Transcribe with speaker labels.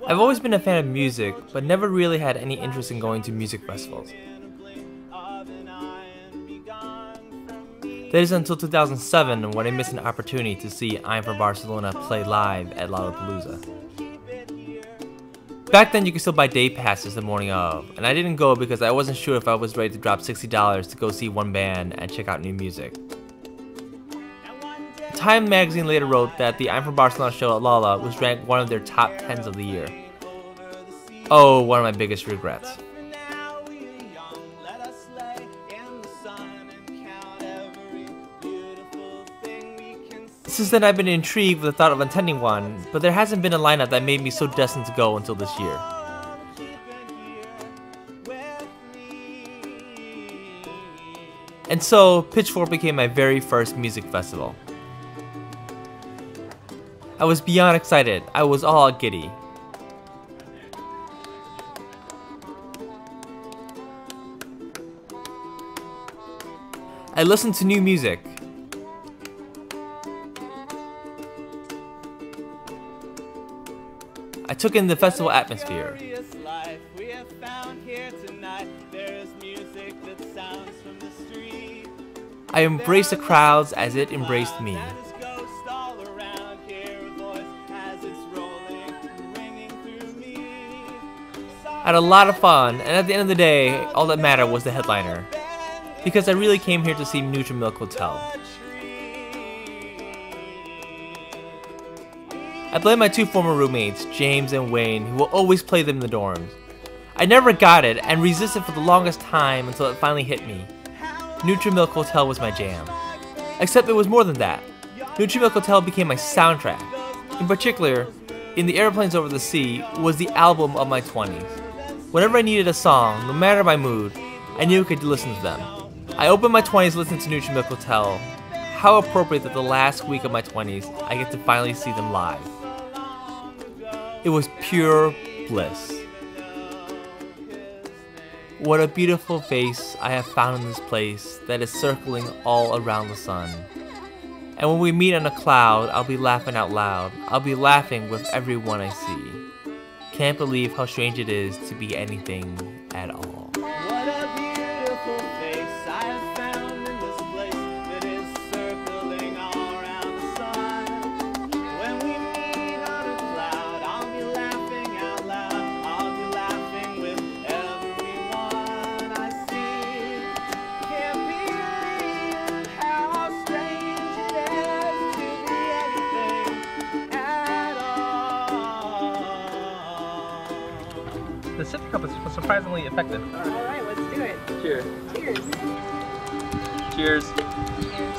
Speaker 1: I've always been a fan of music, but never really had any interest in going to music festivals. That is until 2007 when I missed an opportunity to see I'm from Barcelona play live at Lollapalooza. Back then you could still buy day passes the morning of, and I didn't go because I wasn't sure if I was ready to drop $60 to go see one band and check out new music. Time magazine later wrote that the I'm from Barcelona show at Lolla was ranked one of their top 10s of the year. Oh, one of my biggest regrets. Since then I've been intrigued with the thought of attending one, but there hasn't been a lineup that made me so destined to go until this year. And so, Pitchfork became my very first music festival. I was beyond excited. I was all giddy. I listened to new music. I took in the festival atmosphere. I embraced the crowds as it embraced me. I had a lot of fun, and at the end of the day, all that mattered was the headliner. Because I really came here to see Milk Hotel. I blame my two former roommates, James and Wayne, who will always play them in the dorms. I never got it and resisted for the longest time until it finally hit me. Milk Hotel was my jam. Except it was more than that. Milk Hotel became my soundtrack. In particular, in the Aeroplanes Over the Sea was the album of my 20s. Whenever I needed a song, no matter my mood, I knew I could listen to them. I opened my 20s listening to Milk Hotel. How appropriate that the last week of my 20s, I get to finally see them live. It was pure bliss. What a beautiful face I have found in this place that is circling all around the sun. And when we meet on a cloud, I'll be laughing out loud. I'll be laughing with everyone I see. Can't believe how strange it is to be anything at all.
Speaker 2: What a beautiful face I have found in this place that is circling all around the sun. When we meet on a cloud, I'll be laughing out loud. I'll be laughing with everyone I see. Can't believe how strange it is to be anything at all.
Speaker 1: The sip cup is surprisingly effective.
Speaker 3: Alright, let's do it.
Speaker 1: Cheers.
Speaker 3: Cheers.
Speaker 1: Cheers.
Speaker 3: Cheers.